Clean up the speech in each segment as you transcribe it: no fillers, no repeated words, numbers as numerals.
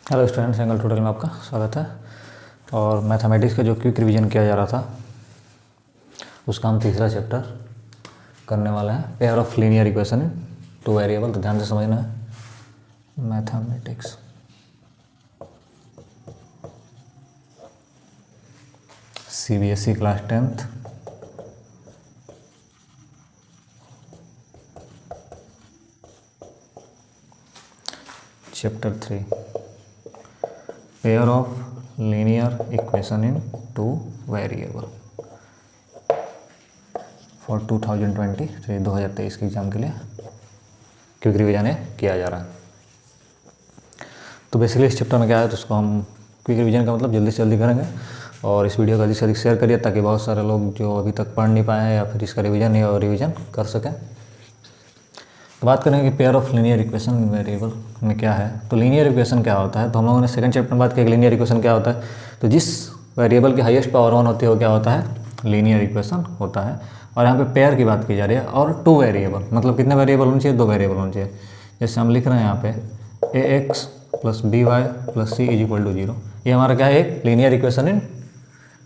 Hello students, angle tutorial में आपका स्वागत है। और मैथमेटिक्स का जो क्विक रिवीजन किया जा रहा था उसका हम तीसरा चैप्टर करने वाले हैं, pair of linear equation in two variable. तो ध्यान से समझना है। Mathematics CBSE class 10th chapter 3 pair of linear equation in two variable for 2023 के एग्ज़ाम के लिए क्विक रिवीजन किया जा रहा है। तो बेसिकली इस चैप्टर में क्या है, तो उसको हम क्विक रिवीजन का मतलब जल्दी से जल्दी करेंगे। और इस वीडियो को अधिक से अधिक शेयर करिए ताकि बहुत सारे लोग जो अभी तक पढ़ नहीं पाए हैं या फिर इसका रिवीजन कर सकें। तो बात करेंगे कि pair of linear equation in variable में क्या है। तो लीनियर इक्वेशन क्या होता है, तो हम लोगों ने सेकंड चैप्टर में बात किया कि लीनियर इक्वेशन क्या होता है। तो जिस वेरिएबल की हाईएस्ट पावर 1 होती है वो क्या होता है, लीनियर इक्वेशन होता है। और यहाँ पे पेयर की बात की जा रही है और टू वेरिएबल, मतलब कितने वेरिएबल होने चाहिए, 2 वेरिएबल होने चाहिए। जैसे हम लिख रहे हैं यहाँ पे ax plus by plus c is equal to 0। ये हमारा क्या है, एक linear equation in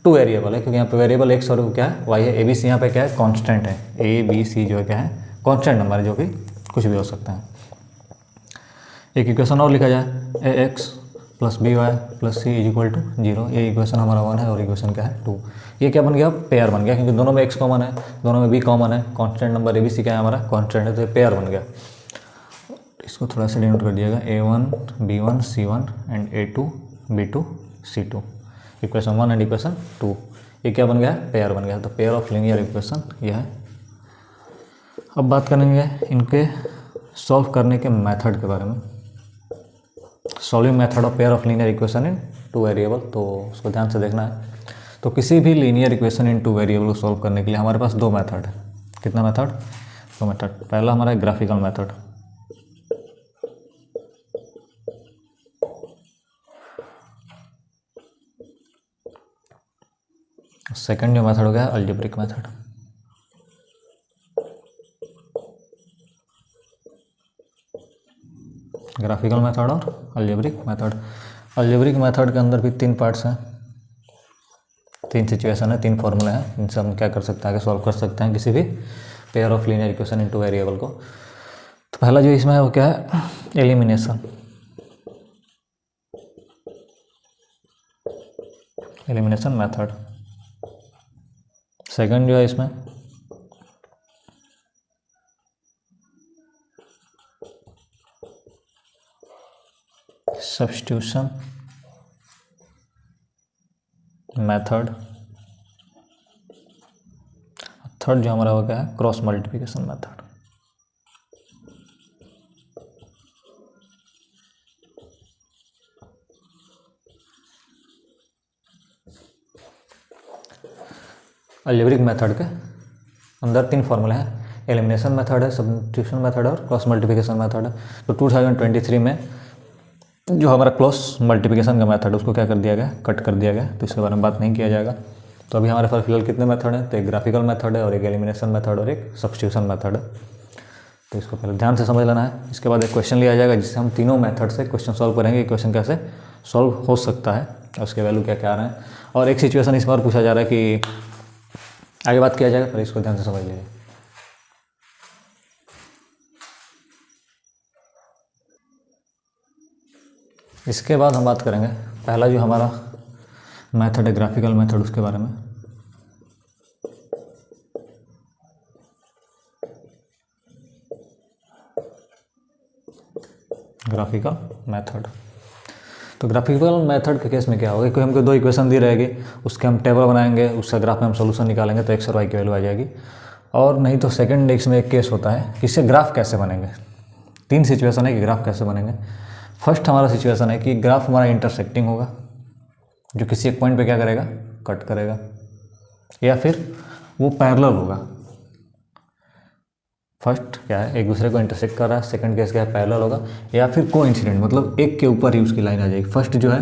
two variable है, क्योंकि यहाँ पे वेरिएबल x और क्या है, y है। ABC यहाँ पे क्या है, कांस्टेंट है। ABC जो है क्या है, कांस्टेंट नंबर है, जो कि कुछ भी हो सकता है। एक इक्वेशन और लिखा जाए ax plus by plus c is equal to 0। ये इक्वेशन हमारा 1 है और इक्वेशन क्या है 2। ये क्या बन गया, पेयर बन गया, क्योंकि दोनों में x कॉमन है, दोनों में b कॉमन है। कांस्टेंट नंबर ABC क्या है, हमारा कांस्टेंट है, तो ये पेयर बन गया। इसको थोड़ा सा डिनोट कर दिएगा, A1 B1 C1 and A2 B2 C2। Equation 1 and equation 2 ये क्या बन गया है, पेयर बन गया। तो पेयर ऑफ लीनियर इक्वेशन यह है। अब बात करेंगे इनके सॉल्व करने के मेथड के बारे में। Solving method of pair of linear equation in two variable, तो उसको ध्यान से देखना है। तो किसी भी linear equation in two variable को सॉल्व करने के लिए हमारे पास 2 मेथड है। कितना मेथड, 2 मेथड। पहला हमारा ग्राफिकल मेथड, सेकंड जो मेथड हो गया अलजेब्रिक मेथड। ग्राफिकल मेथड और अलजेब्रिक मेथड। अलजेब्रिक मेथड के अंदर भी 3 पार्ट्स हैं, 3 सिचुएशन है, 3 फॉर्मूले हैं। इनसे हम क्या कर सकते हैं, आगे सॉल्व कर सकते हैं किसी भी pair of linear equation into variable को। तो पहला जो इसमें है वो क्या है, एलिमिनेशन। Elimination method. सेकंड जो है इसमें सब्स्टिट्यूशन मेथड। थर्ड जो हमारा हो गया है cross multiplication method. Algebraic method के अंदर 3 फॉर्मूले हैं। एलिमिनेशन मेथड है, सब्स्टिट्यूशन मेथड और क्रॉस मल्टीप्लिकेशन मेथड है। तो 2023 में जो हमारा क्रॉस मल्टीप्लिकेशन का मेथड है उसको क्या कर दिया गया, कट कर दिया गया, तो इसके बारे में बात नहीं किया जाएगा। तो अभी हमारे पास फिलहाल कितने मेथड हैं, तो एक ग्राफिकल मेथड है और एक एलिमिनेशन मेथड और एक सब्स्टिट्यूशन मेथड है। तो इसको पहले ध्यान से समझ लेना है। इसके बाद एक क्वेश्चन लिया जाएगा जिससे हम तीनों मेथड से क्वेश्चन सॉल्व करेंगे। क्वेश्चन कैसे सॉल्व हो सकता है और उसके वैल्यू क्या क्या आ रहे हैं। और एक सिचुएशन इस बार पूछा जा रहा है कि आगे बात किया जाएगा, पर इसको ध्यान से समझ लीजिए। इसके बाद हम बात करेंगे पहला जो हमारा मेथड है ग्राफिकल मेथड, उसके बारे में। Graphical method. तो ग्राफिकल मेथड के केस में क्या होगा कि हमको 2 इक्वेशन दी रहेगी, उसके हम टेबल बनाएंगे, उससे ग्राफ में हम सोल्यूशन निकालेंगे तो x और y की वैल्यू आ जाएगी। और नहीं तो सेकंड इसमें एक केस होता है कि इससे ग्राफ कैसे बनेंगे। 3 सिचुएशन है कि ग्राफ कैसे बनेंगे। फर्स्ट हमारा सिचुएशन है कि ग्राफ हमारा इंटरसेक्टिंग होगा, जो किसी एक पॉइंट पे क्या करेगा, कट करेगा, या फिर वो पैरेलल होगा। फर्स्ट क्या है, एक दूसरे को इंटरसेक्ट कर रहा है। सेकंड केस क्या है, पैरेलल होगा, या फिर कोइंसिडेंट, मतलब एक के ऊपर ही उसकी लाइन आ जाएगी। फर्स्ट जो है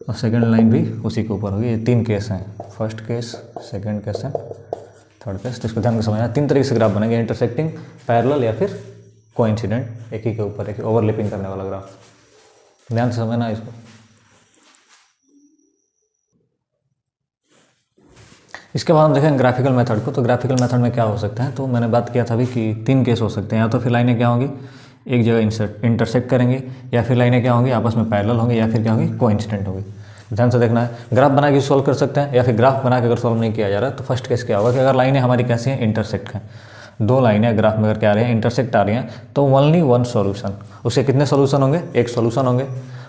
और सेकंड लाइन भी उसी के ऊपर होगी। ये 3 केस हैं, फर्स्ट केस, सेकंड केस है, थर्ड केस। तो इसको ध्यान में समझना। 3 तरीके से ग्राफ बनेंगे, इंटरसेक्टिंग, पैरेलल या फिर कोइंसिडेंट, एक ही के ऊपर एक ओवरलैपिंग करने वाला ग्राफ। ध्यान से समझना इसको। इसके बाद हम देखेंगे ग्राफिकल मेथड को। तो ग्राफिकल मेथड में क्या हो सकता है, तो मैंने बात किया था अभी कि 3 केस हो सकते हैं। या तो फिर लाइनें क्या होंगी, एक जगह इंटरसेक्ट करेंगे, या फिर लाइनें क्या होंगी, आपस में पैरेलल होंगी, या फिर क्या होंगी, कोइंसिडेंट होंगी। ध्यान से देखना है, ग्राफ बना के सॉल्व कर सकते हैं, या फिर ग्राफ बना के अगर सॉल्व नहीं किया जा रहा है तो फर्स्ट केस क्या होगा कि अगर लाइनें हमारी कैसी हैं, इंटरसेक्ट हैं, 2 लाइनें ग्राफ में अगर क्या आ रही हैं, इंटरसेक्ट आ रही हैं, तो ओनली 1 सॉल्यूशन, उसके कितने सॉल्यूशन होंगे, 1 सॉल्यूशन होंगे।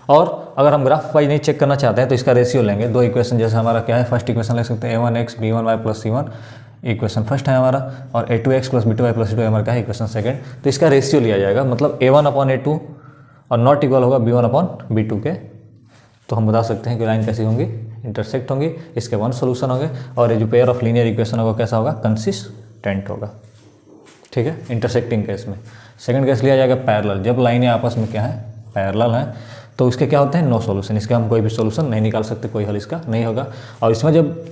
और अगर हम ग्राफ वाइज नहीं चेक करना चाहते हैं तो इसका रेशियो लेंगे, 2 इक्वेशन, जैसे हमारा क्या है, फर्स्ट इक्वेशन ले सकते हैं a1x b1y plus c1, equation first है हमारा, और a2x plus b2y plus c2 हमारा क्या है, इक्वेशन सेकंड। तो इसका रेशियो लिया जाएगा, मतलब a1/a2 और नॉट इक्वल होगा b1/b2 के। तो हम बता सकते हैं कि लाइन कैसी होंगी, इंटरसेक्ट होंगी, इसके 1 सोल्यूशन होंगे, और ये जो पेयर ऑफ लीनियर इक्वेशन होगा कैसा होगा, कंसिस्टेंट होगा। ठीक है, इंटरसेक्टिंग केस में। सेकंड केस लिया जाएगा पैरेलल, जब लाइनें आपस में क्या है, पैरेलल हैं, तो इसके क्या होते हैं, नो सॉल्यूशन, इसका हम कोई भी सॉल्यूशन नहीं निकाल सकते, कोई हल इसका नहीं होगा। और इसमें जब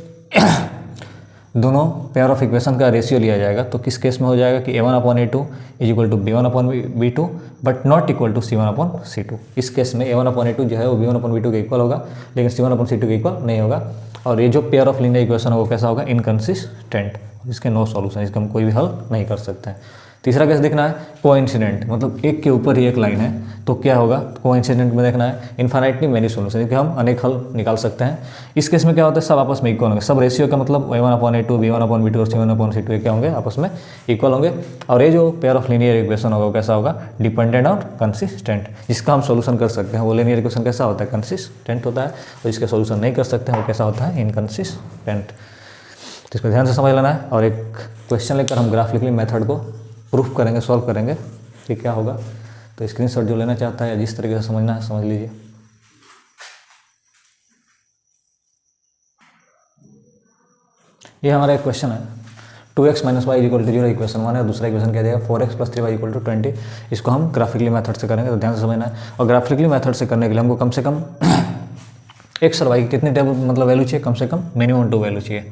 दोनों पेयर ऑफ इक्वेशन का रेशियो लिया जाएगा तो किस केस में हो जाएगा कि a1/a2 is equal to b1/b2 but not equal to c1/c2। इस केस में a1/a2 जो है वो b1/b2 के इक्वल होगा, लेकिन c1/c2 के इक्वल नहीं होगा। और ये जो पेयर ऑफ लीनियर इक्वेशन है वो कैसा होगा, इनकंसिस्टेंट, इसके नो सॉल्यूशन, इसका हम कोई भी हल नहीं कर सकते हैं। तीसरा केस देखना है कोइंसिडेंट, मतलब एक के ऊपर ही एक लाइन है, तो क्या होगा, कोइंसिडेंट में देखना है इन्फिनिटली मेनी सॉल्यूशन, इसके हम अनेक हल निकाल सकते हैं। इस केस में क्या होता है, सब आपस में इक्वल होंगे, सब रेशियो का मतलब a1/a2 b1/b2 और c1/c2 क्या होंगे, आपस में इक्वल होंगे। और ये जो पेयर ऑफ लीनियर इक्वेशन होगा वो कैसा होगा, डिपेंडेंट और कंसिस्टेंट, जिसका हम सोल्यूशन कर सकते हैं। वो लीनियर इक्वेशन कैसा होता है, कंसिस्टेंट होता है, और जिसके सोल्यूशन नहीं कर सकते हैं वो कैसा होता है, इनकंसिस्टेंट। तो इसको ध्यान से समझ लेना है, और एक क्वेश्चन लेकर हम ग्राफिकली मेथड को प्रूफ करेंगे, सॉल्व करेंगे कि क्या होगा। तो स्क्रीनशॉट जो लेना चाहता है या जिस तरीके से समझना है समझ लीजिए। ये हमारा एक क्वेश्चन है, 2x - y = 0 इक्वेशन 1 है, और दूसरा इक्वेशन क्या देगा 4x + 3y = 20। इसको हम ग्राफिकली मेथड से करेंगे, तो ध्यान से समझना है। और ग्राफिकली मेथड से करने के लिए हमको कम से कम x और y की कितनी टेबल मतलब वैल्यू चाहिए, कम से कम मिनिमम 2 वैल्यू चाहिए।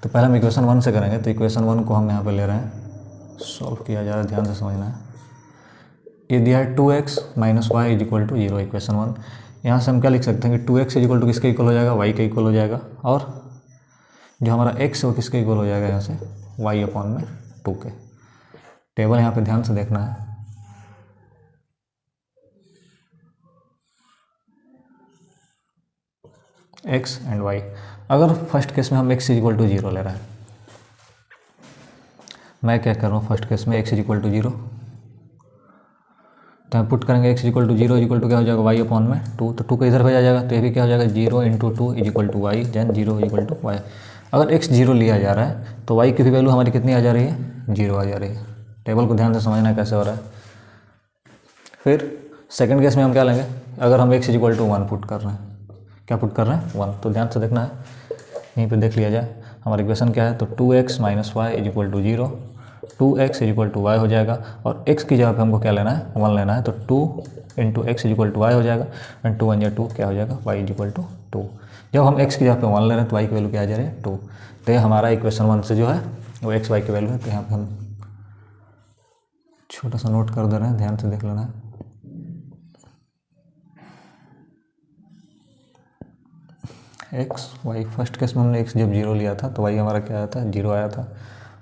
तो पहले हम इक्वेशन 1 से करेंगे, तो इक्वेशन 1 को हम यहाँ पर ले रहे हैं, सॉल्व किया जा रहा है, ध्यान से समझना है। ये दिया है 2x - y = 0 इक्वेशन 1। यहाँ से हम क्या लिख सकते हैं कि 2x इक्वल टू किसके इक्वल हो जाएगा, y के इक्वल हो जाएगा, और जो हमारा x है वो किसके इक्वल हो जाएगा, यहाँ से y/2 के। टेबल यहाँ पे ध्यान से देखना है। x एंड y, अगर फर्स्ट केस में हम x = 0 ले रहे हैं, मैं क्या कर रहा हूँ, फर्स्ट केस में x = 0, तो हम पुट करेंगे x = 0 इक्वल टू क्या हो जाएगा, y/2। तो 2 को इधर भेजा जाएगा, तो ये भी क्या हो जाएगा, 0 × 2 = y, देन 0 = y। अगर x 0 लिया जा रहा है तो y की भी वैल्यू हमारी कितनी आ जा रही है, 0 आ जा रही है। टेबल को ध्यान से समझना है कैसे हो रहा है। फिर सेकंड केस में हम क्या लेंगे, अगर हम x = 1 पुट कर रहे हैं, क्या पुट कर रहे हैं, 1, तो ध्यान से देखना है, यहीं पे देख लिया जाए हमारा इक्वेशन क्या है। तो 2x - y = 0, 2x = y हो जाएगा, और x की जगह पे हमको क्या लेना है, 1 लेना है, तो 2 × x = y हो जाएगा, एंड 2 × 1 = 2 क्या हो जाएगा, y = 2। जब हम x की जगह पे 1 ले रहे हैं तो y की वैल्यू क्या आ जा रही है, 2। तो ये हमारा इक्वेशन 1 से जो है वो x y की वैल्यू है। तो यहाँ पे हम छोटा सा नोट कर दे रहे हैं, ध्यान से देख लेना है। x y, फर्स्ट केस में हमने x जब 0 लिया था तो y हमारा क्या आया था, 0 आया था,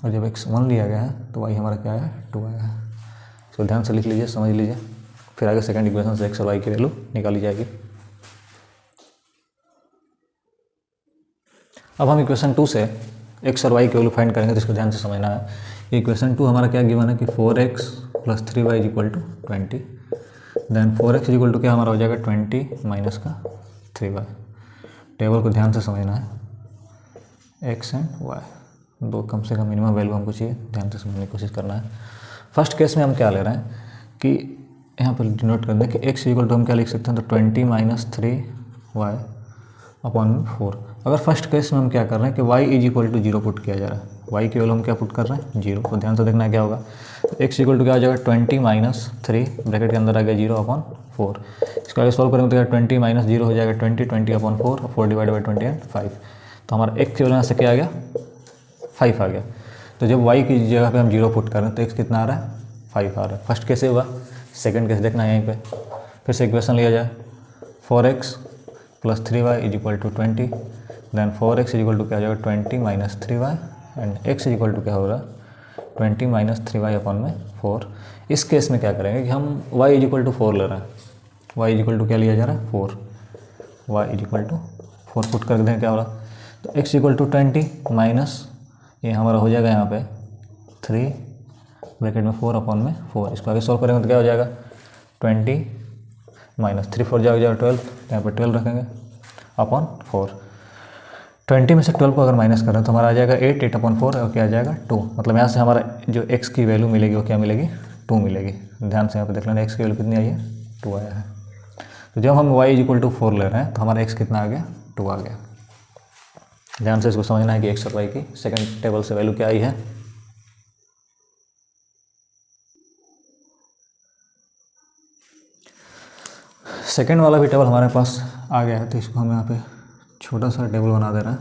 और जब x 1 लिया गया है तो y हमारा क्या आया, 2 आया है। तो ध्यान से लिख लीजिए, समझ लीजिए, फिर आगे सेकंड इक्वेशन से x और y की वैल्यू निकाली जाएगी। अब हम इक्वेशन 2 से x और y की वैल्यू फाइंड करेंगे, तो इसको ध्यान से समझना है। इक्वेशन 2 हमारा क्या गिवन है कि 4x + 3y = 20, देन 4x = क्या हमारा हो जाएगा, 20 - 3y। टेबल को ध्यान से समझना है, x एंड y, दो कम से कम मिनिमम वैल्यू हमको चाहिए, ध्यान से समझने की कोशिश करना है। फर्स्ट केस में हम क्या ले रहे हैं कि यहाँ पर डिनोट कर दें कि x = हम क्या लिख सकते हैं, तो 20 - 3y/4। अगर फर्स्ट केस में हम क्या कर रहे हैं कि y = 0 पुट किया जा रहा है, y की वैल्यू हम क्या पुट कर रहे हैं, 0। तो ध्यान से देखना है क्या होगा, तो x = क्या हो जाएगा, 20 - 3 ब्रैकेट के अंदर आ गया 0/4। इसको आगे सॉल्व करेंगे तो 20 - 0 हो जाएगा 20/4, 4 / 20 एंड 5। तो हमारा x की वैल्यू से क्या आ गया, 5 आ गया। तो जब y की जगह पे हम 0 पुट कर रहे हैं तो x कितना आ रहा है, 5 आ रहा है। फर्स्ट केस हुआ, सेकंड केस देखना है यहीं पे, फिर से इक्वेशन लिया जाए, 4x plus 3y is equal to 20, then 4x is equal to क्या हो जाएगा 20 minus 3y and x is equal to क्या होगा 20 माइनस 3y अपॉन में 4। इस केस में क्या करेंगे कि हम y इज इक्वल टू 4 ले रहे हैं, y इज इक्वल टू क्या लिया जा रहा है 4, y is equal to 4 put कर दें क्या हो रहा, तो x इक्वल टू 20 माइनस ये हमारा हो जाएगा यहाँ पे 3 ब्रैकेट में 4 अपॉन में 4, इसको आगे सॉल्व करेंगे तो क्या हो जाएगा 20 माइनस 3 4 जाएगा 12, यहाँ पे 12 रखेंगे अपॉन 4। 20 में से 12 को अगर माइनस करें तो हमारा आ जाएगा 8 अपॉन 4 और क्या आ जाएगा 2, मतलब यहाँ से हमारा जो x की वैल्यू मिलेगी वो क्या मिलेगी 2 मिलेगी। ध्यान से यहाँ पे देख लेना x की वैल्यू कितनी आई है 2 आया है। तो जब हम y इज इक्वल टू 4 ले रहे हैं तो हमारा x कितना आ गया 2 आ गया। ध्यान से इसको समझना है कि x और y की सेकंड टेबल से वैल्यू क्या आई है। सेकंड वाला भी टेबल हमारे पास आ गया है, तो इसको हम यहाँ पे छोटा सा टेबल बना दे रहे हैं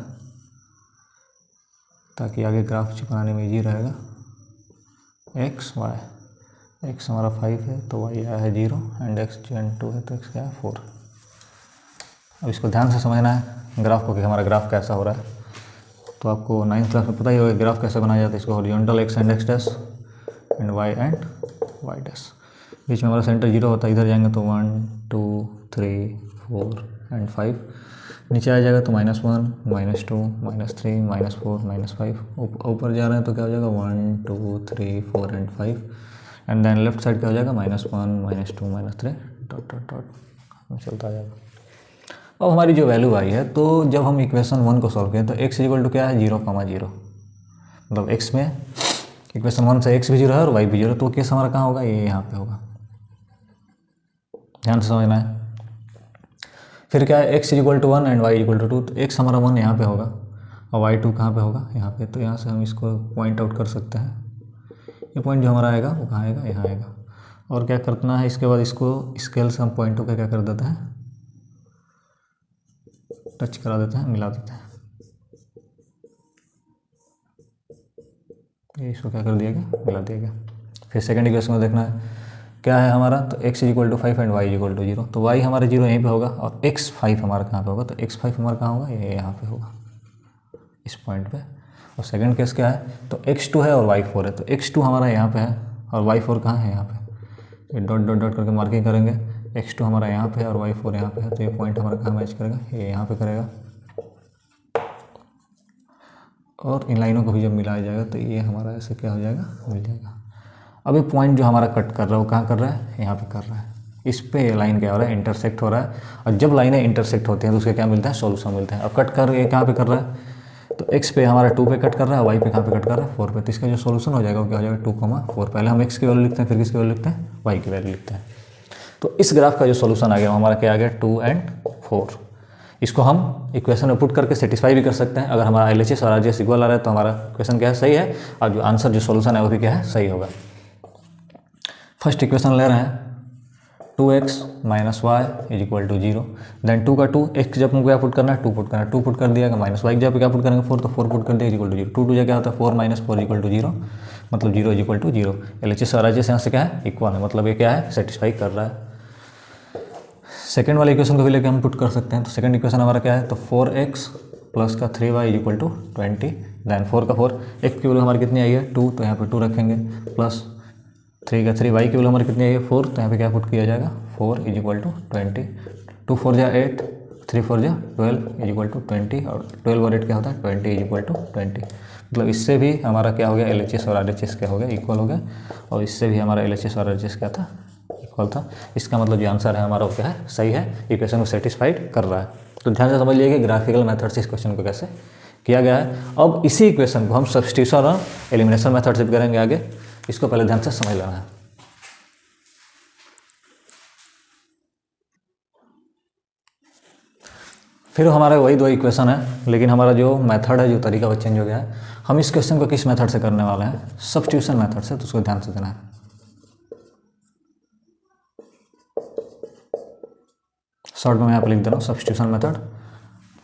ताकि आगे ग्राफ बनाने में इजी रहेगा। x y, x हमारा 5 है तो y आया है 0 एंड x एंड 2 है तो x क्या है 4। अब इसको ध्यान से समझना है ग्राफ को कि हमारा ग्राफ कैसा हो रहा है। तो आपको 9th क्लास में पता ही होगा ग्राफ कैसे बनाया जाता है। इसको horizontal x and x dash and y and y dash, बीच में हमारा सेंटर 0 होता है, इधर जाएंगे तो 1 2 3 4 एंड 5, नीचे आ जाएगा तो -1 -2 -3 -4 -5, ऊपर जा रहे हैं तो क्या हो जाएगा 1 2 3 4 and 5 and then left side क्या हो जाएगा -1 -2 -3 डॉट डॉट डॉट चलता जाएगा। अब हमारी जो वैल्यू आई है, तो जब हम इक्वेशन 1 को सॉल्व करें तो x इक्वल टू क्या है 0, 0, मतलब x में इक्वेशन 1 से x भी 0 है और y भी 0, तो केस हमारा कहाँ होगा ये यहाँ पे होगा। ध्यान से समझना है। फिर क्या है x equal to 1 and y equal to 2, तो x हमारा 1 यहाँ पे होगा और y 2 कहाँ पे होगा यहाँ पे। तो यहाँ से हम इसको पॉइंट आउट कर सकते हैं। ये पॉइंट जो हमारा आएगा वो कहाँ आएगा यहाँ आएगा। और क्या करना है इसके बाद इसको स्केल से हम पॉइंटों का क्या कर देते हैं टच करा देते हैं, मिला देते हैं। ये इसको क्या कर दिया गया मिला दिया गया। फिर सेकंड इक्वेशन में देखना है क्या है हमारा, तो x equal to 5 and y equal to 0, तो y हमारा 0 यहीं पे होगा और x 5 हमारा कहाँ पे होगा, तो x 5 हमारा कहाँ होगा ये यहाँ पे होगा इस पॉइंट पे। और सेकंड केस क्या है, तो x2 है और y 4 है, तो x2 हमारा यहाँ पे है और y 4 कहाँ है यहाँ पे। ये डॉट डॉट डॉट करके मार्किंग करेंगे, x2 हमारा यहाँ पे है और y 4 यहाँ पे है, तो ये पॉइंट हमारा कहाँ मैच करेगा ये यहाँ पे करेगा। और इन लाइनों को भी जब मिलाया जाएगा तो ये हमारा ऐसे क्या हो जाएगा मिल जाएगा। अब ये पॉइंट जो हमारा कट कर रहा है वो कहाँ कर रहा है यहाँ पे कर रहा है, इस पे ये लाइन क्या हो रहा है इंटरसेक्ट हो रहा है। और जब लाइनें इंटरसेक्ट होती हैं तो उसके क्या मिलता है सॉल्यूशन मिलता है। अब कट कर ये कहाँ पे कर रहा है, तो x पे हमारा 2 पे कट कर रहा है, y पे कहाँ पे कट कर रहा है 4 पे, तो इसका जो सॉल्यूशन हो जाएगा वो क्या हो जाएगा 2, 4। पहले हम x की वैल्यू लिखते हैं, फिर किसकी वैल्यू लिखते हैं y की वैल्यू लिखते हैं। तो इस ग्राफ का जो सॉल्यूशन आ गया वो हमारा क्या आ गया 2 एंड 4। इसको हम इक्वेशन में पुट करके सेटिस्फाई भी कर सकते हैं। अगर हमारा LHS और RHS इक्वल आ रहा है तो हमारा इक्वेशन क्या है सही है, और जो आंसर जो सॉल्यूशन है वो भी क्या है सही होगा। फर्स्ट इक्वेशन ले रहे हैं 2x minus y is equal to 0, then 2 का 2 x जब हमको क्या पुट करना है 2 पुट करना है, 2 पुट कर दिया माइनस वाई जब क्या पुट करेंगे 4, तो 4 पुट कर दिया इज इक्वल टू 0, 2 2 क्या होता है 4 माइनस 4 इक्वल टू 0, मतलब 0 इज इक्वल टू 0। LHS और RHS यहाँ से क्या है इक्वल है, मतलब ये क्या है सेटिस्फाई कर रहा है। सेकंड वाले इक्वेशन को भी लेकर हम पुट कर सकते हैं। तो सेकंड इक्वेशन हमारा क्या है, तो 4x प्लस का 3y is equal to 20, then 4 का 4 x की वैल्यू हमारी कितनी आई है 2, तो यहाँ पे 2 रखेंगे, प्लस 3 का 3 y की वैल्यू हमारी कितनी आई है 4, तो यहाँ पे क्या पुट किया जाएगा 4 इज इक्वल टू 20, 2 4 जा 8, 3 4 जा 12 इज इक्वल टू 20, और 12 और 8 क्या होता है 20 इज इक्वल टू 20। मतलब इससे भी हमारा क्या हो गया LHS और RHS क्या हो गया इक्वल हो गया, और इससे भी हमारा LHS और RHS क्या था इक्वल था। इसका मतलब जो आंसर है हमारा वो क्या है सही है, इक्वेशन को सेटिस्फाइड कर रहा है। तो ध्यान से समझ लीजिए कि ग्राफिकल मेथड से इस क्वेश्चन को कैसे किया गया है। अब इसी इक्वेशन को हम सब्स्टिट्यूशन और एलिमिनेशन मेथड से करेंगे आगे, इसको पहले ध्यान से समझ लेना है। फिर हमारे वही दो इक्वेशन है, लेकिन हमारा जो मेथड है जो तरीका वो चेंज हो गया है। हम इस क्वेश्चन को किस मेथड से करने वाले हैं सब्स्टिट्यूशन मेथड से, तो उसको ध्यान से देना है। शॉर्ट में मैं यहाँ पर लिख दे रहा हूँ सब्स्टिट्यूशन मेथड।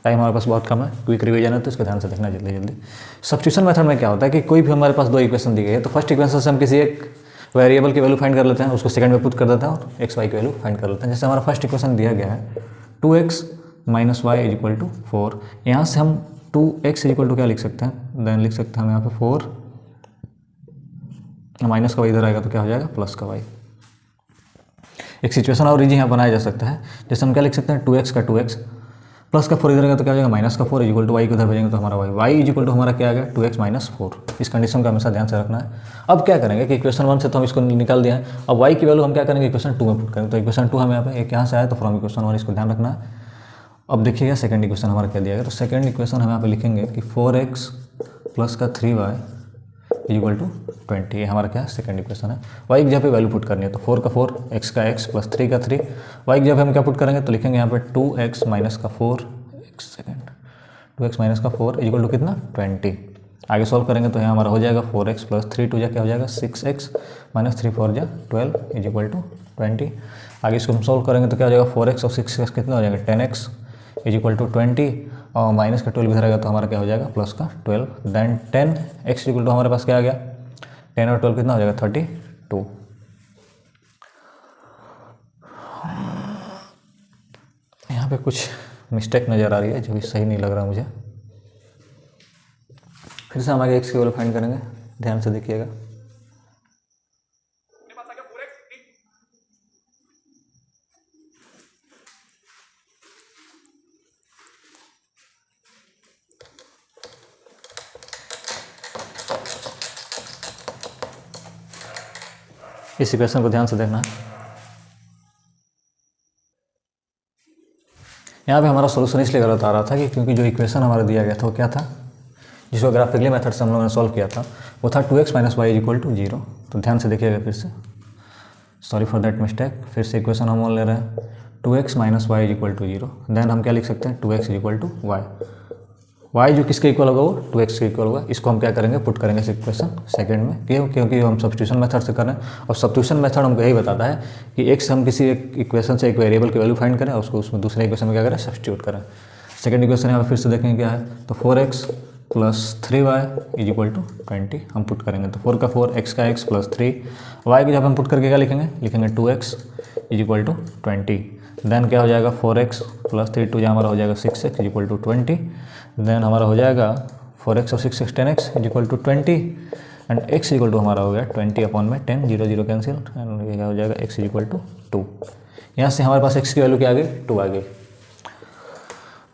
टाइम हमारे पास बहुत कम है, क्विक रिवीजन है, तो इसको ध्यान से देखना जल्दी जल्दी। सब्स्टिट्यूशन मेथड में क्या होता है कि कोई भी हमारे पास दो इक्वेशन दी गई है, तो फर्स्ट इक्वेशन से हम किसी एक वेरिएबल की वैल्यू फाइंड कर लेते हैं, उसको सेकंड में पुट कर देते हैं और एक्स वाई की वैल्यू फाइंड कर लेते हैं। जैसे हमारा फर्स्ट इक्वेशन दिया गया है 2x minus y is equal to 4। यहाँ से हम 2x इज इक्वल टू क्या लिख सकते हैं, देन लिख सकते हैं हम यहाँ पे 4, माइनस का वाई इधर आएगा तो क्या हो जाएगा प्लस का वाई। एक सिचुएशन और इजी यहाँ बनाया जा सकता है, जैसे हम क्या लिख सकते हैं 2x का 2x प्लस का 4 इधर आएगा तो क्या हो जाएगा माइनस का 4 इज इक्वल टू वाई को उधर भेजेंगे तो हमारा वाई इज इक्वल टू हमारा क्या आ गया 2x माइनस 4। इस कंडीशन का हमेशा ध्यान से रखना है। अब क्या करेंगे कि इक्वेशन 1 से तो हम इसको निकाल दिया है, अब y की वैल्यू हम क्या करेंगे इक्वेशन 2 में पुट करेंगे। तो इक्वेशन 2 हमें यहाँ पे एक यहाँ से आया तो फ्रॉम इक्वेशन 1 इसको ध्यान रखना है। अब देखिएगा सेकंड इक्वेशन हमारा क्या दिया गया, तो सेकंड इक्वेशन हम यहाँ पे लिखेंगे कि 4x प्लस का 3y इज इक्वल टू 20। ये हमारा क्या सेकंड इक्वेशन है। y की जगह पे वैल्यू पुट करनी है तो 4 का 4, x का x प्लस 3 का 3, y की जगह पे हम क्या पुट करेंगे तो लिखेंगे यहाँ पे 2x माइनस का 4, एक सेकेंड, 2x माइनस का 4 इज इक्वल टू कितना 20। आगे सॉल्व करेंगे तो यहाँ हमारा हो जाएगा 4x प्लस 3 2 जा क्या हो जाएगा 6x माइनस 3 4 जा 12 इज इक्वल टू 20। आगे इसको हम सॉल्व करेंगे तो क्या हो जाएगा 4x और 6x कितना हो जाएगा 10x इज इक्वल टू 20 और माइनस का 12 इधर आएगा तो हमारा क्या हो जाएगा प्लस का 12, देन 10x इक्वल टू हमारे पास क्या आ गया 10 और 12 कितना हो जाएगा 32। यहाँ पे कुछ मिस्टेक नज़र आ रही है जो भी सही नहीं लग रहा मुझे। फिर से हम आगे x की वैल्यू फाइंड करेंगे, ध्यान से देखिएगा। इस इक्वेशन को ध्यान से देखना। यहाँ पे हमारा सोल्यूशन इसलिए गलत आ रहा था कि क्योंकि जो इक्वेशन हमारा दिया गया था वो क्या था, जिसको ग्राफिकली मेथड से हम लोगों ने सॉल्व किया था वो था 2x minus y is equal to 0। तो ध्यान से देखिएगा फिर से, सॉरी फॉर दैट मिस्टेक। फिर से इक्वेशन हम ले रहे हैं 2x minus y is equal to 0, then हम क्या लिख सकते हैं 2x is equal to y. Y जो किसके इक्वल होगा वो 2x के इक्वल होगा। इसको हम क्या करेंगे पुट करेंगे इस इक्वेशन सेकंड में, क्यों क्योंकि हम सब्स्टिट्यूशन मेथड से कर रहे हैं और सब्स्टिट्यूशन मेथड हमको यही बताता है कि x हम किसी एक इक्वेशन से एक वेरिएबल की वैल्यू फाइंड करें और उसको उसमें दूसरे इक्वेशन में क्या करें सब्स्टिट्यूट करें। सेकंड इक्वेशन यहाँ पर फिर से देखेंगे क्या है, तो 4x plus 3y is equal to 20 हम पुट करेंगे तो 4 का 4, x का x प्लस 3, y की जब हम पुट करके क्या लिखेंगे 2x is equal to 20, then क्या हो जाएगा 4x प्लस 3 2 हमारा हो जाएगा 6x is equal to 20, then हमारा हो जाएगा 4x और 6x 10x is equal to 20 and x equal to हमारा हो गया 20 अपॉन में 10, 0 0 कैंसिल एंड ये क्या हो जाएगा x इज इक्वल टू 2। यहाँ से हमारे पास x की वैल्यू क्या आ गई 2 आ गई।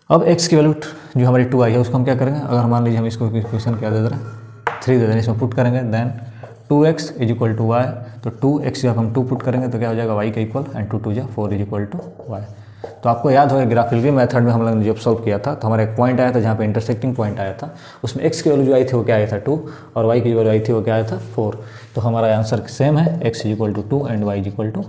अब x की वैल्यू जो हमारी 2 आई है उसको हम क्या करेंगे, अगर मान लीजिए हम इसको इक्वेशन क्या दे दे रहे हैं 3 दे दें, इसमें पुट करेंगे then 2x is equal to y, तो 2x जब हम 2 पुट करेंगे तो क्या हो जाएगा y का इक्वल एंड 2 2 जा 4 इज इक्वल टू वाई। तो आपको याद होगा ग्राफिकली मेथड में हम लोग ने जब सॉल्व किया था तो हमारा एक पॉइंट आया था जहाँ पे इंटरसेक्टिंग पॉइंट आया था, उसमें x की वैल्यू जो आई थी वो क्या आया था 2 और y की जो वैल्यू आई थी वो क्या आया था 4। तो हमारा आंसर सेम है x is equal to 2 and y is equal to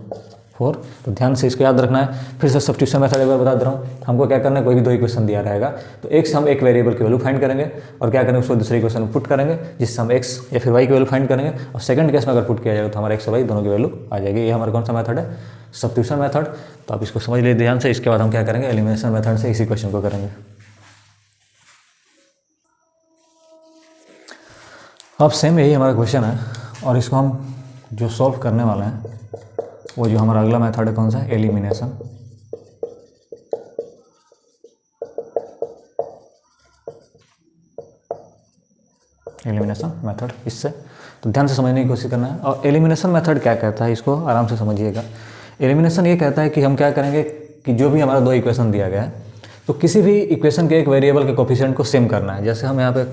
4। तो ध्यान से इसको याद रखना है। फिर से सब्स्टिट्यूशन मेथड एक बार बता दे रहा हूँ, हमको क्या करना है कोई भी दो इक्वेशन दिया रहेगा तो एक से हम एक वेरिएबल की वैल्यू फाइंड करेंगे और क्या करेंगे उसको दूसरे इक्वेशन में पुट करेंगे जिससे हम x या फिर y की वैल्यू फाइंड करेंगे और सेकंड केस में अगर पुट किया जाएगा तो हमारा x और y दोनों की वैल्यू आ जाएगी। ये हमारा कौन सा मेथड है सब्स्टिट्यूशन मेथड। तो आप इसको समझ लीजिए ध्यान से। इसके बाद हम क्या करेंगे एलिमिनेशन मेथड से इसी क्वेश्चन को करेंगे। अब सेम यही हमारा क्वेश्चन है और इसको हम जो सॉल्व करने वाले हैं वो जो हमारा अगला मेथड है कौन सा है एलिमिनेशन। एलिमिनेशन मेथड इससे तो ध्यान से समझने की कोशिश करना है। और एलिमिनेशन मेथड क्या कहता है इसको आराम से समझिएगा। एलिमिनेशन ये कहता है कि हम क्या करेंगे कि जो भी हमारा दो इक्वेशन दिया गया है तो किसी भी इक्वेशन के एक वेरिएबल के कोफिशिएंट को सेम करना है। जैसे हम यहाँ पे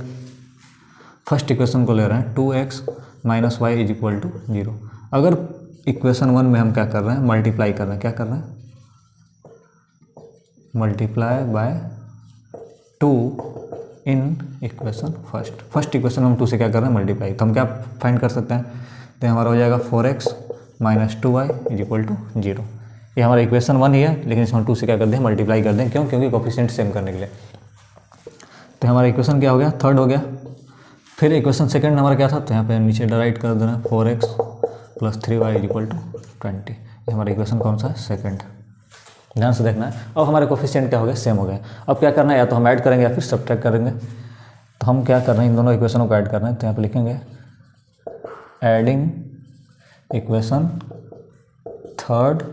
फर्स्ट इक्वेशन को ले रहे हैं 2x minus y is equal to 0। अगर इक्वेशन 1 में हम क्या कर रहे हैं मल्टीप्लाई कर रहे हैं, क्या कर रहे हैं multiply by 2 in equation first equation में हम 2 से क्या कर रहे हैं मल्टीप्लाई। तो हम क्या फाइंड कर सकते हैं तो हमारा हो जाएगा 4x minus 2y is equal to 0। ये हमारा इक्वेशन 1 ही है लेकिन इसमें 2 से क्या कर दें मल्टीप्लाई कर दें, क्यों क्योंकि कोफिशिएंट सेम करने के लिए। तो हमारा इक्वेशन क्या हो गया थर्ड हो गया। फिर इक्वेशन सेकंड हमारा क्या था तो यहाँ पे नीचे राइट कर देना 4x plus 3y is equal to 20। ये हमारा इक्वेशन कौन सा है सेकंड। ध्यान से देखना है। अब हमारे कोफिशिएंट क्या हो गया सेम हो गया। अब क्या करना है या तो हम ऐड करेंगे या फिर सब्ट्रैक्ट करेंगे। तो हम क्या कर रहे हैं इन दोनों इक्वेशनों को ऐड करना है। तो यहाँ पे लिखेंगे adding equation third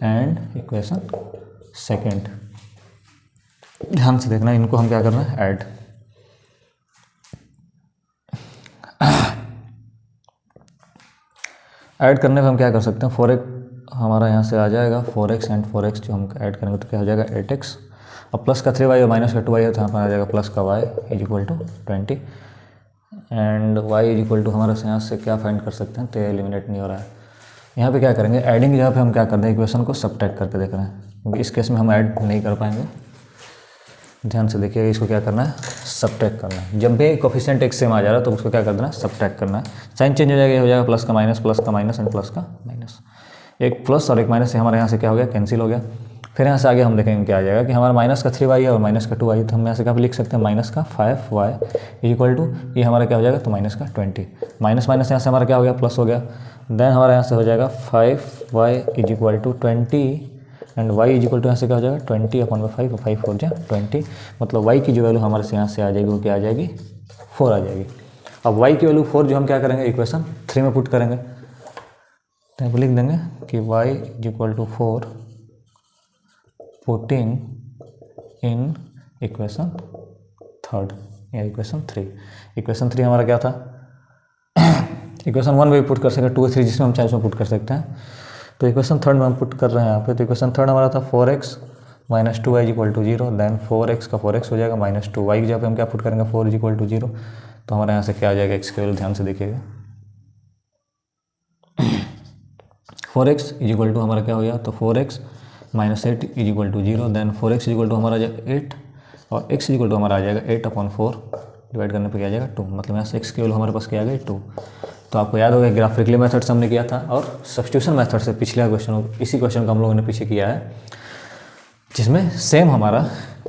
and equation second. ध्यान से देखना, इनको हम क्या करना है, ऐड। ऐड करने पे हम क्या कर सकते हैं, 4x हमारा यहाँ से आ जाएगा 4x एंड 4x जो हम ऐड करेंगे तो क्या हो जाएगा 8x, अब प्लस का 3y और माइनस का 2y है तो यहाँ पर आ जाएगा प्लस का y is equal to 20 and y is equal to हमारे यहाँ से क्या फाइंड कर सकते हैं, तो ये एलिमिनेट नहीं हो रहा है। यहाँ पे क्या करेंगे, एडिंग की जगह पे हम क्या कर रहे हैं, इक्वेशन को सब्ट्रैक्ट करके देख रहे हैं, क्योंकि इस केस में हम ऐड नहीं कर पाएंगे। ध्यान से देखिएगा, इसको क्या करना है, सब्ट्रैक्ट करना है। जब भी कोफिशिएंट एक सेम आ जा रहा है तो उसको क्या करना है, सब्ट्रैक्ट करना है। साइन चेंज हो जाएगा, ये हो जाएगा प्लस का माइनस एंड प्लस का माइनस। एक प्लस और एक माइनस से हमारे यहाँ से क्या हो गया, कैंसिल हो गया। फिर यहाँ से आगे हम देखेंगे क्या आ जाएगा कि हमारा माइनस का 3y है और माइनस का 2y, तो हम यहाँ से क्या लिख सकते हैं, माइनस का 5y इज इक्वल टू ये हमारा क्या हो जाएगा, तो माइनस का 20। माइनस माइनस यहाँ से हमारा क्या हो गया, प्लस हो गया। देन हमारे यहाँ से हो जाएगा 5y is equal to 20 and y is equal to यहाँ से क्या हो जाएगा 20/5 और 5 हो जाए 20, मतलब y की जो वैल्यू हमारे से यहाँ से आ जाएगी वो क्या आ जाएगी, 4 आ जाएगी। अब y की वैल्यू 4 जो हम क्या करेंगे, इक्वेशन 3 में पुट करेंगे, तो यहाँ पर लिख देंगे कि y is equal to 4 putting in equation 3 या इक्वेशन 3। इक्वेशन 3 हमारा क्या था, इक्वेशन 1 में भी पुट कर सकते हैं, 2 3 जिसमें हम चाहे उसमें पुट कर सकते हैं। तो इक्वेशन 3 में हम पुट कर रहे हैं यहाँ पे, तो इक्वेशन 3 हमारा था 4x minus 2y is equal to 0, then 4x का 4x हो जाएगा माइनस 2y की जगह पे हम क्या पुट करेंगे, 4 इज इक्वल टू 0, तो हमारे यहाँ से क्या आ जाएगा, x की वैल्यू ध्यान से देखिएगा 4x इज इक्वल टू हमारा क्या हो गया, तो 4x minus 8 is equal to 0, then 4x is equal to हमारा आ जाएगा 8 और x इज इक्वल टू हमारा आ जाएगा 8/4 डिवाइड करने पे क्या आ जाएगा 2, मतलब यहाँ से x की वैल्यू हमारे पास क्या आ गई 2। तो आपको याद होगा ग्राफिकली मेथड से हमने किया था और सब्स्टिट्यूशन मेथड से पिछला क्वेश्चन, इसी क्वेश्चन को हम लोगों ने पीछे किया है, जिसमें सेम हमारा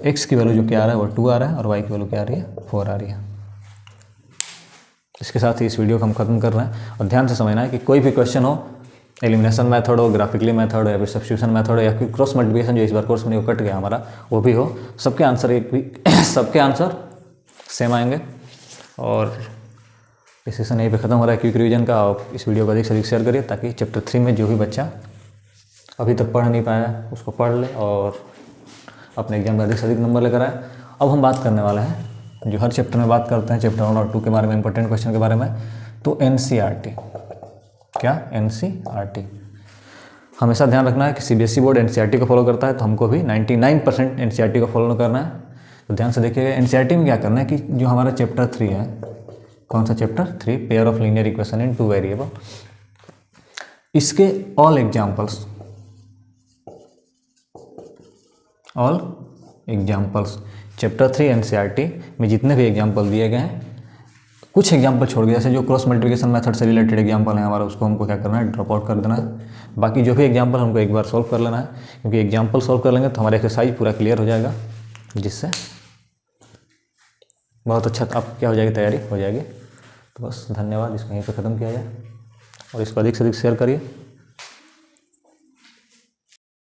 x की वैल्यू जो क्या आ रहा है वो 2 आ रहा है और y की वैल्यू क्या आ रही है, 4 आ रही है। इसके साथ ही इस वीडियो को हम खत्म कर रहे हैं और ध्यान से समझना है कि कोई भी क्वेश्चन हो, एलिमिनेशन मेथड हो, ग्राफिकली मेथड हो या फिर सब्स्टिट्यूशन मेथड हो या फिर क्रॉस मल्टीप्लिकेशन जो इस बार कोर्स में कट गया हमारा वो भी हो, सबके आंसर सेम आएंगे। और इस सेशन यहीं पे ख़त्म हो रहा है क्विक रिवीजन का। आप इस वीडियो को अधिक से अधिक शेयर करिए ताकि चैप्टर 3 में जो भी बच्चा अभी तक पढ़ नहीं पाया उसको पढ़ ले और अपने एग्जाम में अधिक से अधिक नंबर लेकर आए। अब हम बात करने वाले हैं जो हर चैप्टर में बात करते हैं, चैप्टर 1 और 2 के बारे में, इंपॉर्टेंट क्वेश्चन के बारे में, तो NCERT। क्या NCERT? हमेशा ध्यान रखना है कि CBSE बोर्ड NCERT को फॉलो करता है, तो हमको भी 99% NCERT को फॉलो करना है। तो ध्यान से देखिएगा, NCERT में क्या करना है कि जो हमारा चैप्टर 3 है, कौन सा chapter 3, pair of linear equation in 2 variable, इसके ऑल एग्जाम्पल्स चैप्टर 3 NCERT में जितने भी एग्जाम्पल दिए गए हैं, कुछ एग्जाम्पल छोड़ गए, जैसे जो क्रॉस मल्टीप्लिकेशन मेथड से रिलेटेड एग्जाम्पल है हमारा, उसको हमको क्या करना है, ड्रॉप आउट कर देना है। बाकी जो भी एग्जाम्पल हमको एक बार सॉल्व कर लेना है, क्योंकि एग्जाम्पल सॉल्व कर लेंगे तो हमारा एक्सरसाइज पूरा क्लियर हो जाएगा, जिससे बहुत अच्छा आप क्या हो जाएगी, तैयारी हो जाएगी। तो बस धन्यवाद, इसको यहीं पे ख़त्म किया जाए और इसको अधिक से अधिक शेयर करिए।